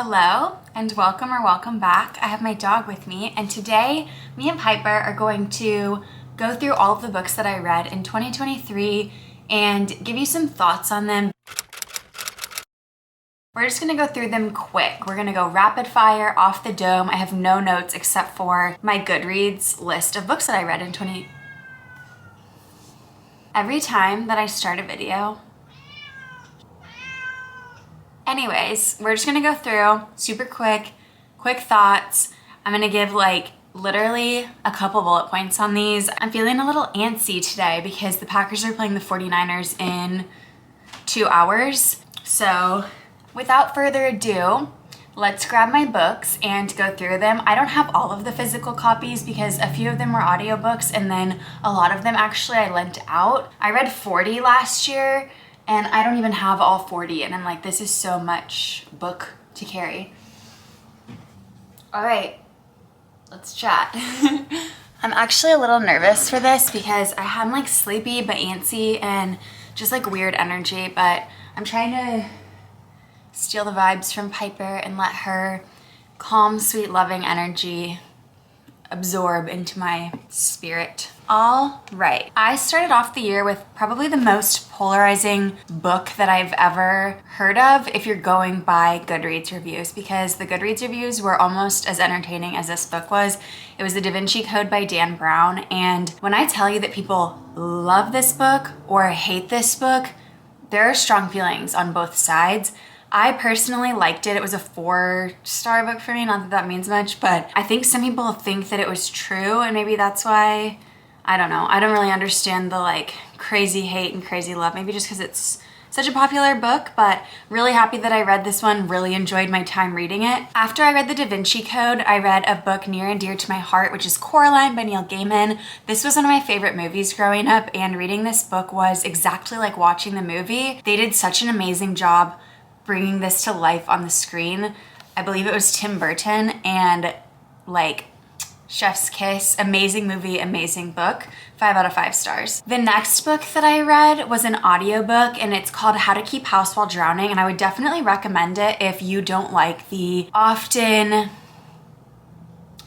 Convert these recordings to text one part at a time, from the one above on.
Hello and welcome back. I have my dog with me, and today me and Piper are going to go through all of the books that I read in 2023 and give you some thoughts on them. We're just gonna go through them quick. We're gonna go rapid fire, off the dome. I have no notes except for my Goodreads list of books that I read in Every time that I start a video. Anyways, we're just gonna go through super quick thoughts. I'm gonna give literally a couple bullet points on these. I'm feeling a little antsy today because the Packers are playing the 49ers in 2 hours. So without further ado, let's grab my books and go through them. I don't have all of the physical copies because a few of them were audiobooks and then a lot of them actually I lent out. I read 40 last year and I don't even have all 40 and I'm like, this is so much book to carry. All right, let's chat. I'm actually a little nervous for this because I'm sleepy but antsy and just weird energy, but I'm trying to steal the vibes from Piper and let her calm, sweet, loving energy absorb into my spirit. All right, I started off the year with probably the most polarizing book that I've ever heard of if you're going by Goodreads reviews, because the Goodreads reviews were almost as entertaining as this book was. It was The Da Vinci Code by Dan Brown, and when I tell you that people love this book or hate this book, there are strong feelings on both sides. I personally liked it. It was a 4-star book for me, not that that means much, but I think some people think that it was true and maybe that's why, I don't know. I don't really understand the crazy hate and crazy love, maybe just because it's such a popular book, but really happy that I read this one, really enjoyed my time reading it. After I read The Da Vinci Code, I read a book near and dear to my heart, which is Coraline by Neil Gaiman. This was one of my favorite movies growing up, and reading this book was exactly like watching the movie. They did such an amazing job bringing this to life on the screen. I believe it was Tim Burton, and chef's kiss, amazing movie, amazing book, 5 out of 5 stars. The next book that I read was an audiobook and it's called How to Keep House While Drowning, and I would definitely recommend it if you don't like the often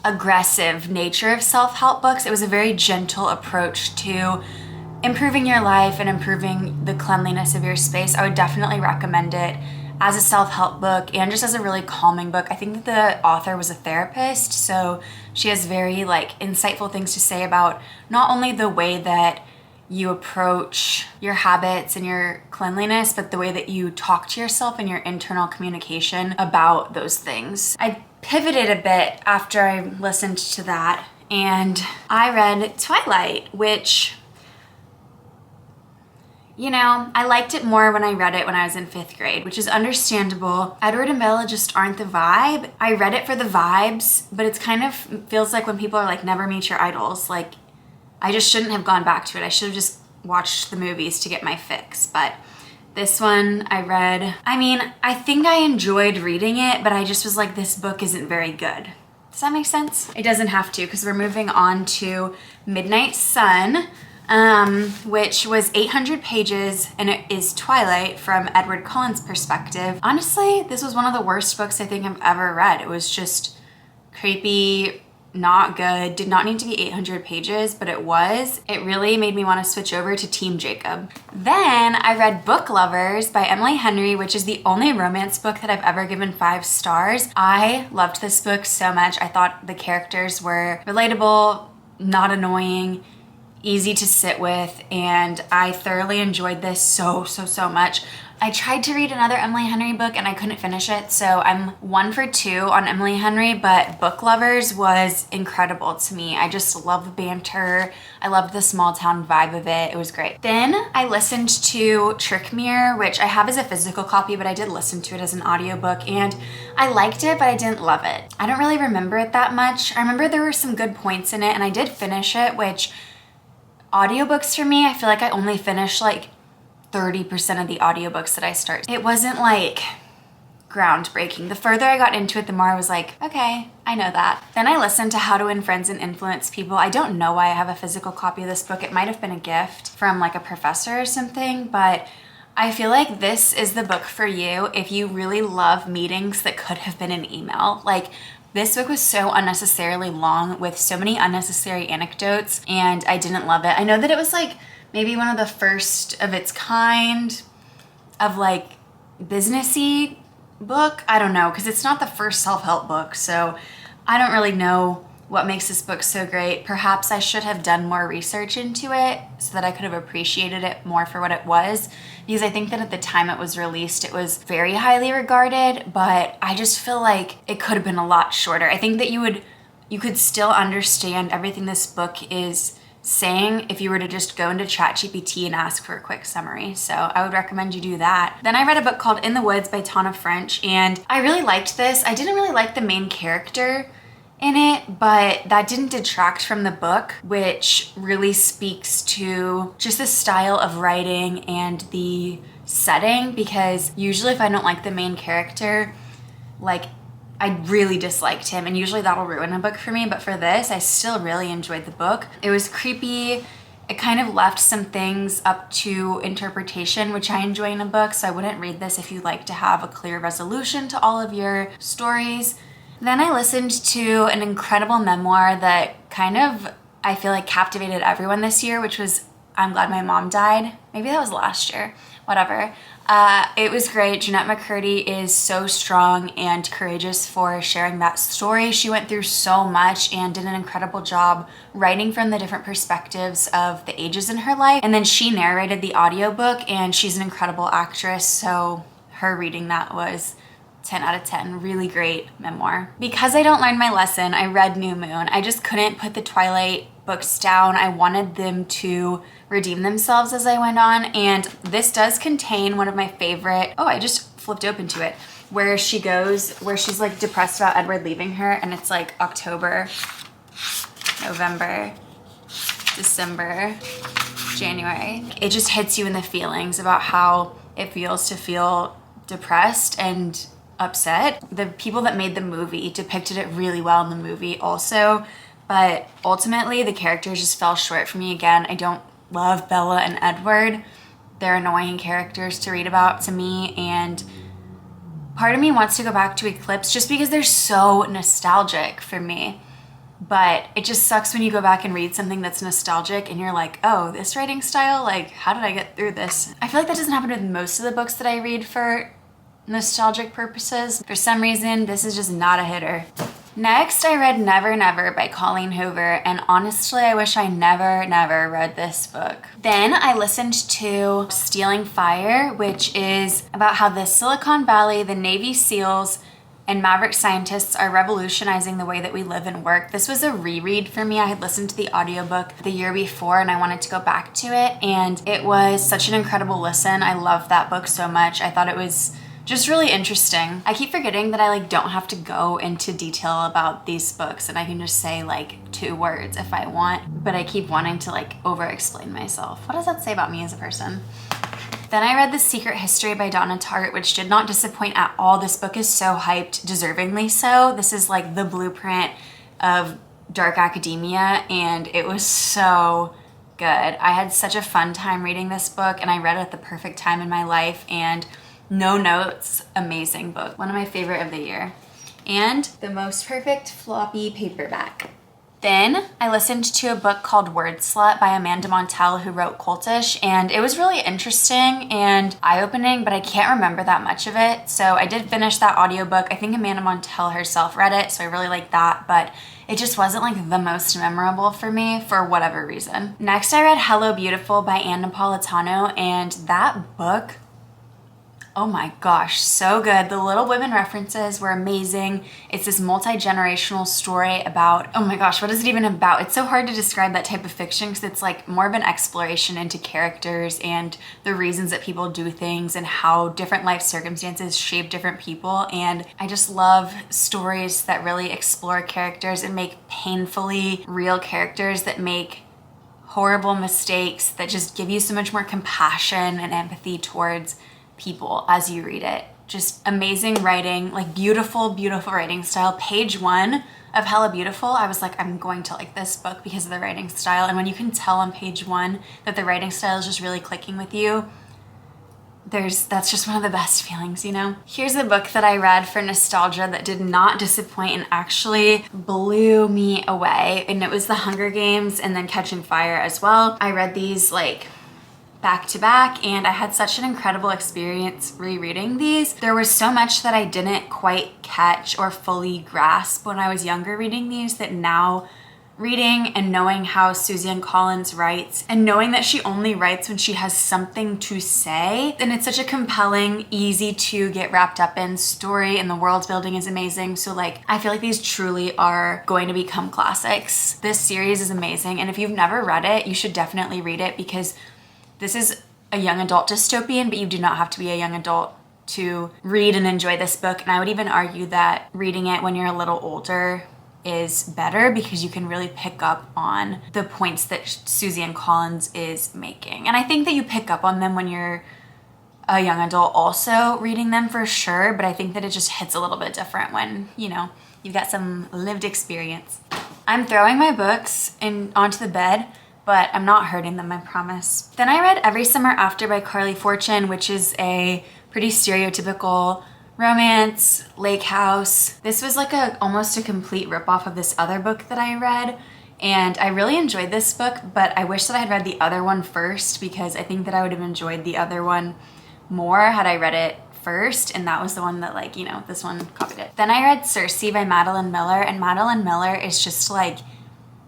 aggressive nature of self-help books. It was a very gentle approach to improving your life and improving the cleanliness of your space. I would definitely recommend it as a self-help book and just as a really calming book. I think that the author was a therapist, so she has very insightful things to say about not only the way that you approach your habits and your cleanliness, but the way that you talk to yourself and your internal communication about those things. I pivoted a bit after I listened to that, and I read Twilight, which, I liked it more when I read it when I was in 5th grade, which is understandable. Edward and Bella just aren't the vibe. I read it for the vibes, but it's kind of feels like when people are never meet your idols. I just shouldn't have gone back to it. I should have just watched the movies to get my fix. But this one I read. I think I enjoyed reading it, but I just was this book isn't very good. Does that make sense? It doesn't have to, because we're moving on to Midnight Sun, which was 800 pages, and it is Twilight from Edward Cullen's perspective. Honestly, this was one of the worst books I think I've ever read. It was just creepy, not good, did not need to be 800 pages, but it was. It really made me want to switch over to Team Jacob. Then I read Book Lovers by Emily Henry, which is the only romance book that I've ever given 5 stars. I loved this book so much. I thought the characters were relatable, not annoying, easy to sit with, and I thoroughly enjoyed this so much. I tried to read another Emily Henry book and I couldn't finish it, so I'm 1 for 2 on Emily Henry, but Book Lovers was incredible to me. I just love the banter. I loved the small town vibe of it. It was great. Then I listened to Trick Mirror, which I have as a physical copy, but I did listen to it as an audiobook, and I liked it, but I didn't love it. I don't really remember it that much. I remember there were some good points in it, and I did finish it, which audiobooks for me, I feel I only finish 30% of the audiobooks that I start. It wasn't groundbreaking. The further I got into it, the more I was okay, I know that. Then I listened to How to Win Friends and Influence People. I don't know why I have a physical copy of this book. It might have been a gift from a professor or something, but I feel like this is the book for you if you really love meetings that could have been an email. Like, this book was so unnecessarily long with so many unnecessary anecdotes, and I didn't love it. I know that it was like maybe one of the first of its kind of like businessy book. I don't know, because it's not the first self-help book, so I don't really know what makes this book so great. Perhaps I should have done more research into it so that I could have appreciated it more for what it was, because I think that at the time it was released, it was very highly regarded, but I just feel like it could have been a lot shorter. I think that you could still understand everything this book is saying if you were to just go into ChatGPT and ask for a quick summary. So I would recommend you do that. Then I read a book called In the Woods by Tana French, and I really liked this. I didn't really like the main character in it, but that didn't detract from the book, which really speaks to just the style of writing and the setting, because usually if I don't like the main character, like, I really disliked him, and usually that'll ruin a book for me, but for this, I still really enjoyed the book. It was creepy. It kind of left some things up to interpretation, which I enjoy in a book, so I wouldn't read this if you like to have a clear resolution to all of your stories. Then I listened to an incredible memoir that kind of, I feel like, captivated everyone this year, which was I'm Glad My Mom Died. Maybe that was last year, whatever. It was great. Jeanette McCurdy is so strong and courageous for sharing that story. She went through so much and did an incredible job writing from the different perspectives of the ages in her life. And then she narrated the audiobook, and she's an incredible actress, so her reading that was 10 out of 10, really great memoir. Because I don't learn my lesson, I read New Moon. I just couldn't put the Twilight books down. I wanted them to redeem themselves as I went on, and this does contain one of my favorite, I just flipped open to it, where she's like depressed about Edward leaving her, and it's like October, November, December, January. It just hits you in the feelings about how it feels to feel depressed and upset. The people that made the movie depicted it really well in the movie also, but ultimately the characters just fell short for me again. I don't love Bella and Edward. They're annoying characters to read about to me, and part of me wants to go back to Eclipse just because they're so nostalgic for me. But it just sucks when you go back and read something that's nostalgic and you're like, oh, this writing style, like, how did I get through this? I feel like that doesn't happen with most of the books that I read for nostalgic purposes. For some reason, this is just not a hitter. Next, I read Never Never by Colleen Hoover, and honestly, I wish I never read this book. Then I listened to Stealing Fire, which is about how the Silicon Valley, the Navy SEALs, and maverick scientists are revolutionizing the way that we live and work. This was a reread for me. I had listened to the audiobook the year before, and I wanted to go back to it, and it was such an incredible listen. I loved that book so much. I thought it was just really interesting. I keep forgetting that I don't have to go into detail about these books, and I can just say 2 words if I want, but I keep wanting to over explain myself. What does that say about me as a person? Then I read The Secret History by Donna Tartt, which did not disappoint at all. This book is so hyped, deservingly so. This is the blueprint of dark academia, and it was so good. I had such a fun time reading this book, and I read it at the perfect time in my life, and no notes, amazing book. One of my favorite of the year. And the most perfect floppy paperback. Then I listened to a book called Word Slut by Amanda Montell, who wrote Cultish, and it was really interesting and eye-opening, but I can't remember that much of it. So I did finish that audiobook. I think Amanda Montell herself read it, so I really liked that, but it just wasn't the most memorable for me for whatever reason. Next, I read Hello Beautiful by Ann Napolitano, and that book, oh my gosh, so good. The Little Women references were amazing. It's this multi-generational story about, oh my gosh, what is it even about? It's so hard to describe that type of fiction because it's more of an exploration into characters and the reasons that people do things and how different life circumstances shape different people. And I just love stories that really explore characters and make painfully real characters that make horrible mistakes that just give you so much more compassion and empathy towards people as you read it. Just amazing writing, beautiful writing style. Page 1 of Hella Beautiful, I was I'm going to like this book because of the writing style. And when you can tell on page 1 that the writing style is just really clicking with you, that's just one of the best feelings, you know? Here's a book that I read for nostalgia that did not disappoint and actually blew me away. And it was The Hunger Games and then Catching Fire as well. I read these like back to back, and I had such an incredible experience rereading these. There was so much that I didn't quite catch or fully grasp when I was younger reading these that now reading and knowing how Suzanne Collins writes and knowing that she only writes when she has something to say. And it's such a compelling, easy to get wrapped up in story, and the world building is amazing. So like, I feel like these truly are going to become classics. This series is amazing. And if you've never read it, you should definitely read it, because this is a young adult dystopian, but you do not have to be a young adult to read and enjoy this book. And I would even argue that reading it when you're a little older is better, because you can really pick up on the points that Suzanne Collins is making. And I think that you pick up on them when you're a young adult also reading them, for sure, but I think that it just hits a little bit different when, you know, you've got some lived experience. I'm throwing my books onto the bed, but I'm not hurting them, I promise. Then I read Every Summer After by Carly Fortune, which is a pretty stereotypical romance, lake house. This was like almost a complete ripoff of this other book that I read, and I really enjoyed this book, but I wish that I had read the other one first, because I think that I would have enjoyed the other one more had I read it first, and that was the one that, like, you know, this one copied it. Then I read Circe by Madeline Miller, and Madeline Miller is just like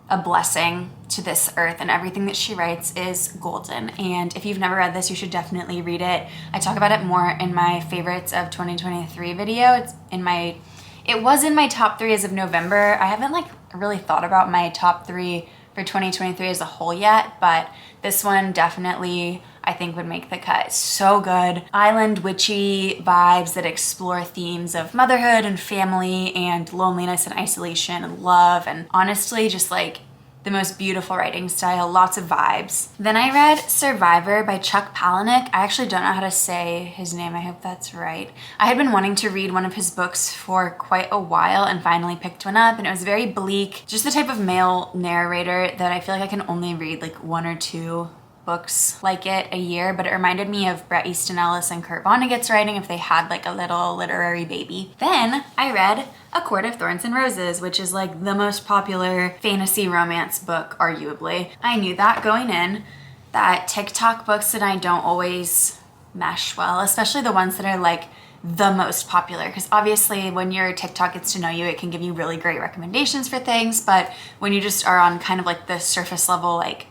a blessing to this earth, and everything that she writes is golden. And if you've never read this, you should definitely read it. I talk about it more in my favorites of 2023 video. It was in my top 3 as of November. I haven't like really thought about my top 3 for 2023 as a whole yet, but this one definitely I think would make the cut. So good. Island witchy vibes that explore themes of motherhood and family and loneliness and isolation and love, and honestly just like the most beautiful writing style, lots of vibes. Then I read Survivor by Chuck Palahniuk. I actually don't know how to say his name, I hope that's right. I had been wanting to read one of his books for quite a while and finally picked one up, and it was very bleak, just the type of male narrator that I feel like I can only read like 1 or 2 books like it a year, but it reminded me of Bret Easton Ellis and Kurt Vonnegut's writing if they had like a little literary baby. Then I read A Court of Thorns and Roses, which is like the most popular fantasy romance book, arguably. I knew that going in, that TikTok books and I don't always mesh well, especially the ones that are like the most popular, because obviously when your TikTok gets to know you, it can give you really great recommendations for things, but when you just are on kind of like the surface level, like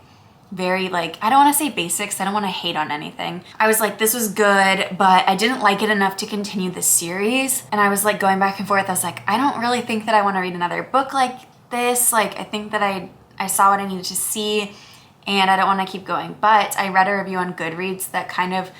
very like, I don't want to say basics, I don't want to hate on anything. I was like, this was good, but I didn't like it enough to continue the series. And I was like going back and forth. I was like, I don't really think that I want to read another book like this. Like, I think that I saw what I needed to see and I don't want to keep going. But I read a review on Goodreads that kind of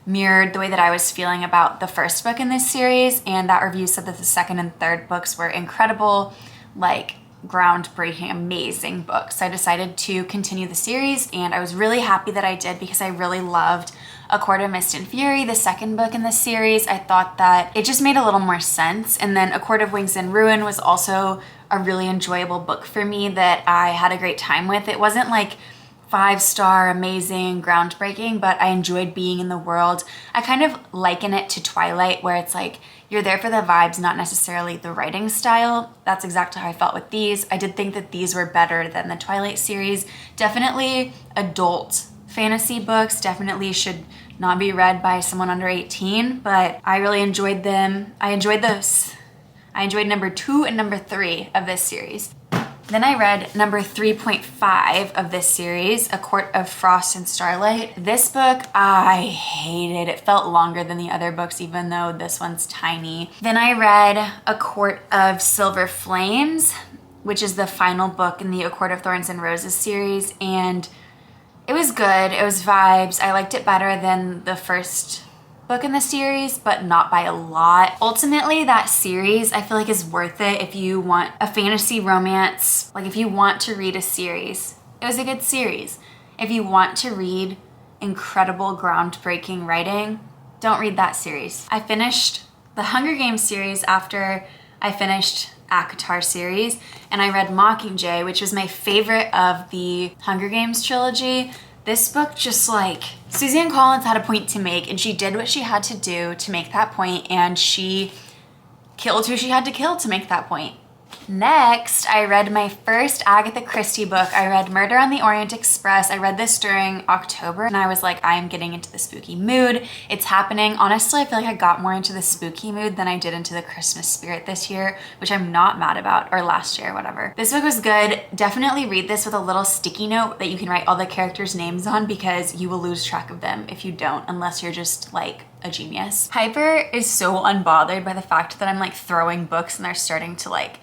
mirrored the way that I was feeling about the first book in this series. And that review said that the second and third books were incredible, like groundbreaking, amazing books. So I decided to continue the series, and I was really happy that I did, because I really loved A Court of Mist and Fury, the second book in the series. I thought that it just made a little more sense. And then A Court of Wings and Ruin was also a really enjoyable book for me that I had a great time with. It wasn't like 5-star, amazing, groundbreaking, but I enjoyed being in the world. I kind of liken it to Twilight, where it's like you're there for the vibes, not necessarily the writing style. That's exactly how I felt with these. I did think that these were better than the Twilight series. Definitely adult fantasy books, definitely should not be read by someone under 18, but I really enjoyed them. I enjoyed number 2 and number 3 of this series. Then I read number 3.5 of this series, A Court of Frost and Starlight. This book, I hated. It felt longer than the other books, even though this one's tiny. Then I read A Court of Silver Flames, which is the final book in the A Court of Thorns and Roses series, and it was good. It was vibes. I liked it better than the first book in the series, but not by a lot. Ultimately, that series I feel like is worth it if you want a fantasy romance. Like if you want to read a series, it was a good series. If you want to read incredible, groundbreaking writing, don't read that series. I finished the Hunger Games series after I finished ACOTAR series, and I read Mockingjay, which was my favorite of the Hunger Games trilogy. This book just like, Suzanne Collins had a point to make and she did what she had to do to make that point, and she killed who she had to kill to make that point. Next, I read my first Agatha Christie book. I read Murder on the Orient Express. I read this during October and I was like, I am getting into the spooky mood. It's happening. Honestly, I feel like I got more into the spooky mood than I did into the Christmas spirit this year, which I'm not mad about, or last year, whatever. This book was good. Definitely read this with a little sticky note that you can write all the characters' names on, because you will lose track of them if you don't, unless you're just like a genius. Piper is so unbothered by the fact that I'm like throwing books and they're starting to like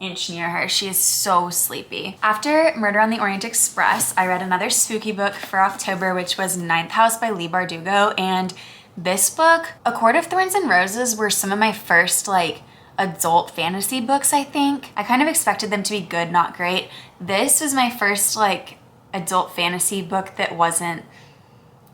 inch near her. She is so sleepy. After Murder on the Orient Express, I read another spooky book for October, which was Ninth House by Leigh Bardugo. And this book, A Court of Thorns and Roses, were some of my first like adult fantasy books, I think. I kind of expected them to be good, not great. This was my first like adult fantasy book that wasn't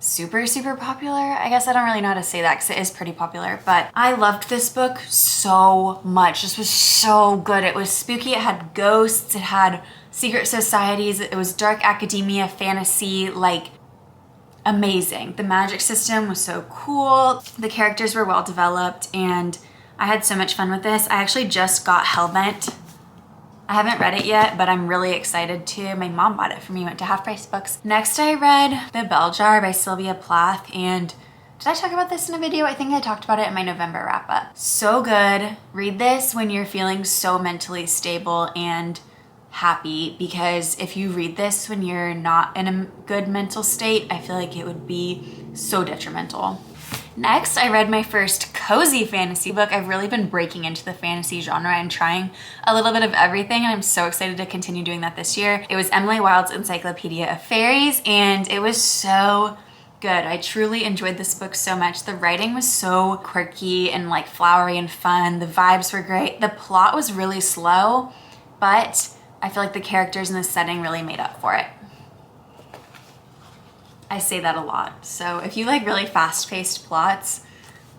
super popular. I guess I don't really know how to say that because it is pretty popular, but I loved this book so much. This was so good. It was spooky, it had ghosts, it had secret societies, it was dark academia, fantasy, like amazing. The magic system was so cool. The characters were well developed and I had so much fun with this. I actually just got Hellbent. I haven't read it yet, but I'm really excited to. My mom bought it for me, went to Half Price Books. Next, I read The Bell Jar by Sylvia Plath, and did I talk about this in a video? I think I talked about it in my November wrap up. So good. Read this when you're feeling so mentally stable and happy, because if you read this when you're not in a good mental state, I feel like it would be so detrimental. Next, I read my first cozy fantasy book. I've really been breaking into the fantasy genre and trying a little bit of everything, and I'm so excited to continue doing that this year. It was Emily Wilde's Encyclopaedia of Faeries, and it was so good. I truly enjoyed this book so much. The writing was so quirky and like flowery and fun. The vibes were great. The plot was really slow, but I feel like the characters and the setting really made up for it. I say that a lot. So if you like really fast-paced plots,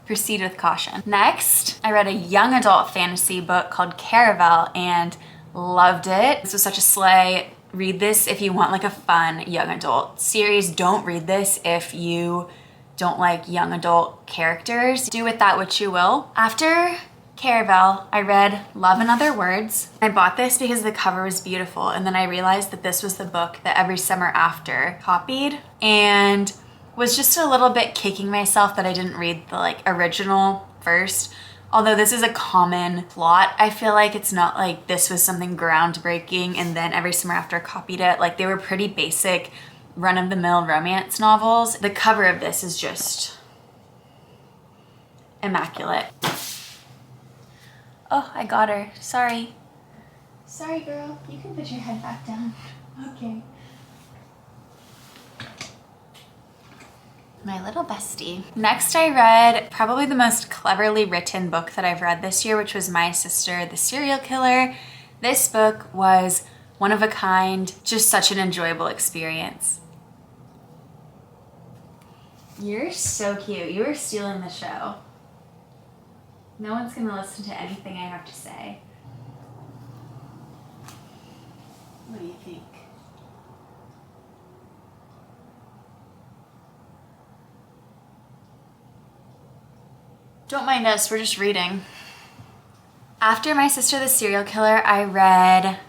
proceed with caution. Next, I read a young adult fantasy book called Caraval and loved it. This was such a slay. Read this if you want like a fun young adult series. Don't read this if you don't like young adult characters. Do with that what you will. After Caraval, I read Love and Other Words. I bought this because the cover was beautiful, and then I realized that this was the book that Every Summer After copied, and was just a little bit kicking myself that I didn't read the like original first. Although this is a common plot, I feel like it's not like this was something groundbreaking and then Every Summer After copied it. Like they were pretty basic run-of-the-mill romance novels. The cover of this is just immaculate. Oh, I got her. Sorry. Sorry, girl. You can put your head back down. Okay. My little bestie. Next, I read probably the most cleverly written book that I've read this year, which was My Sister, the Serial Killer. This book was one of a kind, just such an enjoyable experience. You're so cute. You are stealing the show. No one's gonna listen to anything I have to say. What do you think? Don't mind us, we're just reading. After My Sister the Serial Killer, I read,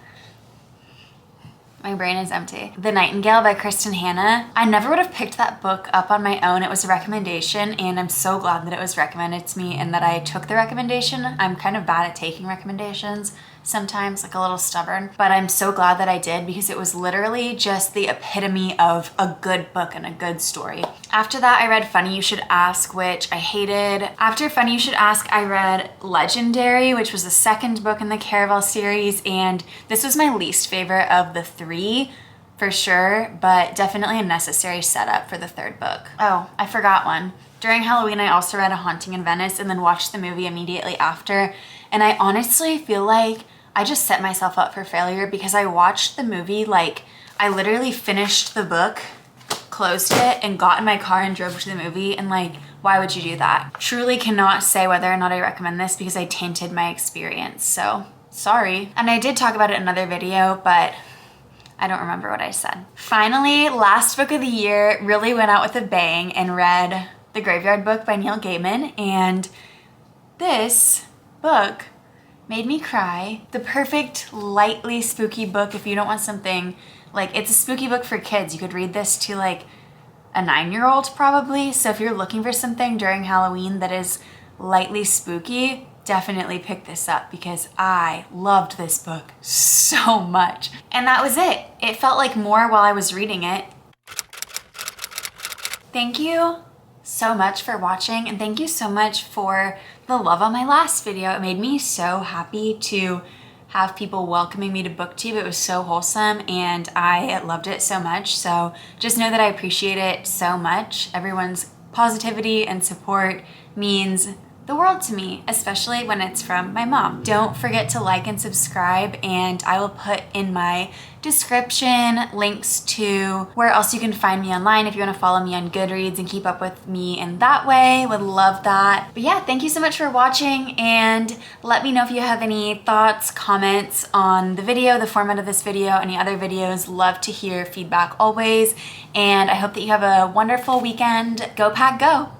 my brain is empty, The Nightingale by Kristin Hannah. I never would have picked that book up on my own. It was a recommendation, and I'm so glad that it was recommended to me and that I took the recommendation. I'm kind of bad at taking recommendations sometimes, like a little stubborn, but I'm so glad that I did because it was literally just the epitome of a good book and a good story. After that, I read Funny You Should Ask, which I hated. After Funny You Should Ask, I read Legendary, which was the second book in the Caraval series, and this was my least favorite of the three, for sure, but definitely a necessary setup for the third book. Oh, I forgot one. During Halloween, I also read A Haunting in Venice and then watched the movie immediately after, and I honestly feel like I just set myself up for failure because I watched the movie, like, I literally finished the book, closed it, and got in my car and drove to the movie, and like, why would you do that? Truly cannot say whether or not I recommend this because I tainted my experience, so sorry. And I did talk about it in another video, but I don't remember what I said. Finally, last book of the year, really went out with a bang and read The Graveyard Book by Neil Gaiman, and this book made me cry. The perfect lightly spooky book if you don't want something, like, it's a spooky book for kids. You could read this to like a 9-year-old probably. So if you're looking for something during Halloween that is lightly spooky, definitely pick this up because I loved this book so much. And that was it. It felt like more while I was reading it. Thank you so much for watching, and thank you so much for the love on my last video. It made me so happy to have people welcoming me to BookTube. It was so wholesome and I loved it so much. So just know that I appreciate it so much. Everyone's positivity and support means the world to me, especially when it's from my mom. Don't forget to like and subscribe, and I will put in my description links to where else you can find me online if you want to follow me on Goodreads and keep up with me in that way. Would love that. But yeah, thank you so much for watching, and let me know if you have any thoughts, comments on the video, the format of this video, any other videos. Love to hear feedback always, and I hope that you have a wonderful weekend. Go Pack Go!